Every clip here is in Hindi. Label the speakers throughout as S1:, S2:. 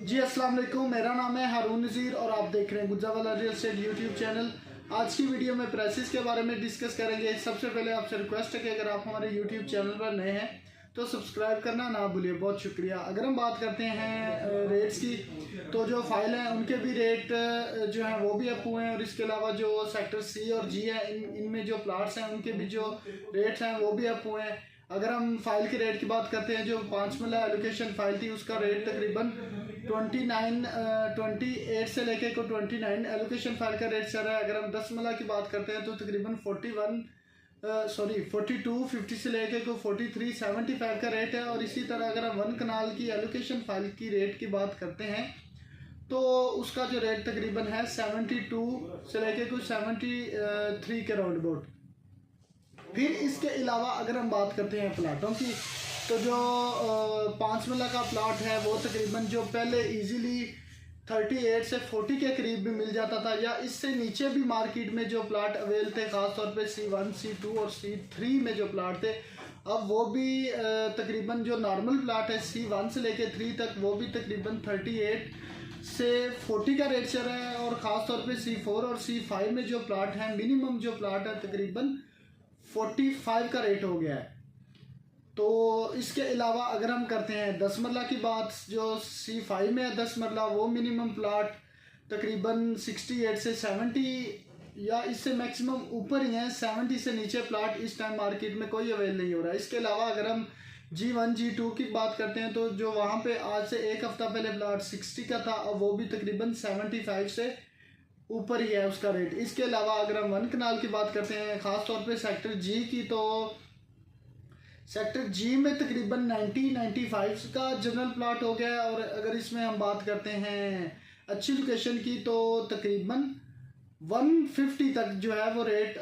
S1: जी अस्सलाम वालेकुम, मेरा नाम है हारून नज़ीर और आप देख रहे हैं गुज्जावाला रियल एस्टेट यूट्यूब चैनल। आज की वीडियो में प्राइसेस के बारे में डिस्कस करेंगे। सबसे पहले आपसे रिक्वेस्ट है कि अगर आप हमारे यूट्यूब चैनल पर नए हैं तो सब्सक्राइब करना ना भूलिए, बहुत शुक्रिया। अगर हम बात करते हैं रेट्स की, तो जो फाइल हैं उनके भी रेट जो हैं वो भी अप हुए हैं, और इसके अलावा जो सेक्टर सी और जी है इनमें जो प्लाट्स हैं उनके भी जो रेट्स हैं वो भी अप हुए हैं। अगर हम फाइल के रेट की बात करते हैं, जो 5 मरला एलोकेशन फाइल थी उसका रेट तकरीबन 28 से लेके को 29 एलोकेशन फाइल का रेट चल रहा है। अगर हम 10 मरला की बात करते हैं तो तकरीबन 4250 से लेके को 4375 का रेट है। और इसी तरह अगर हम 1 कनाल की एलोकेशन फाइल की रेट की बात करते हैं तो उसका जो रेट तकरीबन है 72 से लेके कुछ 73 के राउंड अबाउट। फिर इसके अलावा अगर हम बात करते हैं प्लाटों की, तो जो 5 मरला का प्लाट है वो तकरीबन जो पहले इजीली 38 से 40 के करीब भी मिल जाता था, या इससे नीचे भी मार्केट में जो प्लाट अवेल थे, ख़ासतौर पे C1, C2 और C3 में जो प्लाट थे, अब वो भी तकरीबन जो नॉर्मल प्लाट है C1 से लेके 3 तक वो भी तकरीबन 38 से 40 का रेट चल रहा है। और ख़ासतौर पे C4 और C5 में जो प्लाट हैं, मिनिमम जो प्लाट है तकरीबन 45 का रेट हो गया है। तो इसके अलावा अगर हम करते हैं 10 मरला की बात, जो C5 में है 10 मरला, वो मिनिमम प्लाट तकरीबन 68 से 70 या इससे मैक्सिमम ऊपर ही हैं। 70 से नीचे प्लाट इस टाइम मार्केट में कोई अवेल नहीं हो रहा है। इसके अलावा अगर हम G1 G2 की बात करते हैं तो जो वहाँ पे आज से एक हफ्ता पहले प्लाट 60 का था, अब वो भी तकरीबन 75 से ऊपर ही है उसका रेट। इसके अलावा अगर हम 1 कनाल की बात करते हैं, ख़ासतौर पे सेक्टर जी की, तो सेक्टर जी में तकरीबन 90-95 का जनरल प्लाट हो गया है। और अगर इसमें हम बात करते हैं अच्छी लोकेशन की, तो तकरीबन 150 तक जो है वो रेट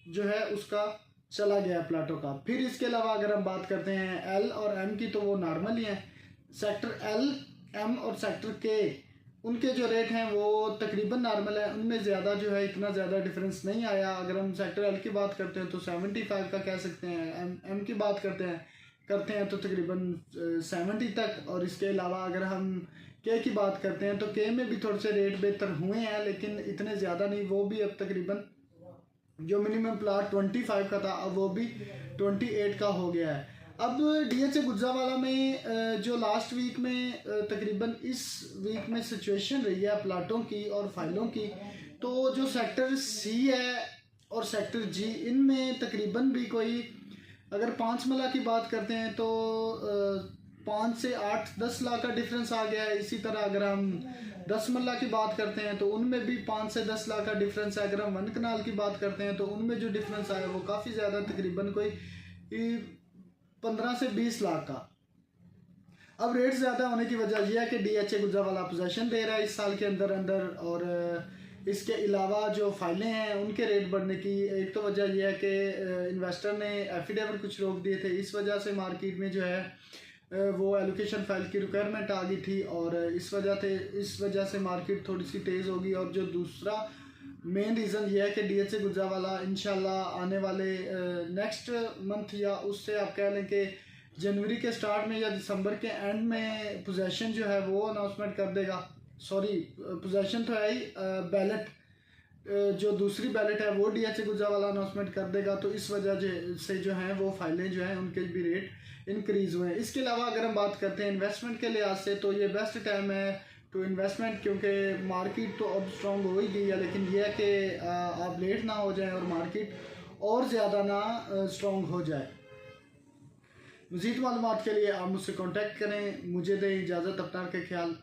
S1: जो है उसका चला गया है प्लाटों का। फिर इसके अलावा अगर हम बात करते हैं एल और एम की, तो वो नॉर्मल ही हैं। सेक्टर एल, एम और सेक्टर के, उनके जो रेट हैं वो तकरीबन नॉर्मल है, उनमें ज़्यादा जो है इतना ज़्यादा डिफरेंस नहीं आया। अगर हम सेक्टर एल की बात करते हैं तो 75 का कह सकते हैं, एम की बात करते हैं तो तकरीबन 70 तक। और इसके अलावा अगर हम के की बात करते हैं तो के में भी थोड़े से रेट बेहतर हुए हैं, लेकिन इतने ज़्यादा नहीं। वो भी अब तकरीबन जो मिनिमम प्लाट 25 का था अब वो भी 28 का हो गया है। अब DHA गुज्जावाला में जो लास्ट वीक में तकरीबन इस वीक में सिचुएशन रही है प्लाटों की और फाइलों की, तो जो सेक्टर सी है और सेक्टर जी, इनमें तकरीबन भी कोई अगर 5 मरला की बात करते हैं तो 5 से 8-10 लाख का डिफरेंस आ गया है। इसी तरह अगर हम 10 मरला की बात करते हैं तो उनमें भी 5 से 10 लाख का डिफरेंस है। अगर हम 1 कनाल की बात करते हैं तो उनमें जो डिफरेंस आया वो काफ़ी ज़्यादा, तकरीबन कोई 15 से 20 लाख का। अब रेट ज़्यादा होने की वजह यह है कि DHA गुज्जावाला पोजेशन दे रहा है इस साल के अंदर अंदर, और इसके अलावा जो फाइलें हैं उनके रेट बढ़ने की एक तो वजह यह है कि इन्वेस्टर ने एफिडेविट कुछ रोक दिए थे, इस वजह से मार्केट में जो है वो एलोकेशन फाइल की रिक्वायरमेंट आ गई थी, और इस वजह से मार्केट थोड़ी सी तेज़ होगी। और जो दूसरा मेन रीज़न ये है कि DHA गुज्जावाला इंशाल्लाह आने वाले नेक्स्ट मंथ, या उससे आप कह लें कि जनवरी के स्टार्ट में या दिसंबर के एंड में पोजेशन जो है वो अनाउंसमेंट कर देगा। सॉरी, पोजेशन तो है ही, बैलेट जो दूसरी बैलेट है वो DHA गुज्जावाला अनाउंसमेंट कर देगा। तो इस वजह से जो हैं वो फाइलें जो हैं उनके भी रेट इंक्रीज़ हुए हैं। इसके अलावा अगर हम बात करते हैं इन्वेस्टमेंट के लिहाज से, तो ये बेस्ट टाइम है टू इन्वेस्टमेंट, क्योंकि मार्केट तो अब स्ट्रॉन्ग हो ही गई है, लेकिन यह है कि आप लेट ना हो जाएं और मार्केट और ज़्यादा ना स्ट्रॉन्ग हो जाए। मज़ीद मालूमात के लिए आप मुझसे कांटेक्ट करें। मुझे दें इजाज़त, अपना के ख्याल।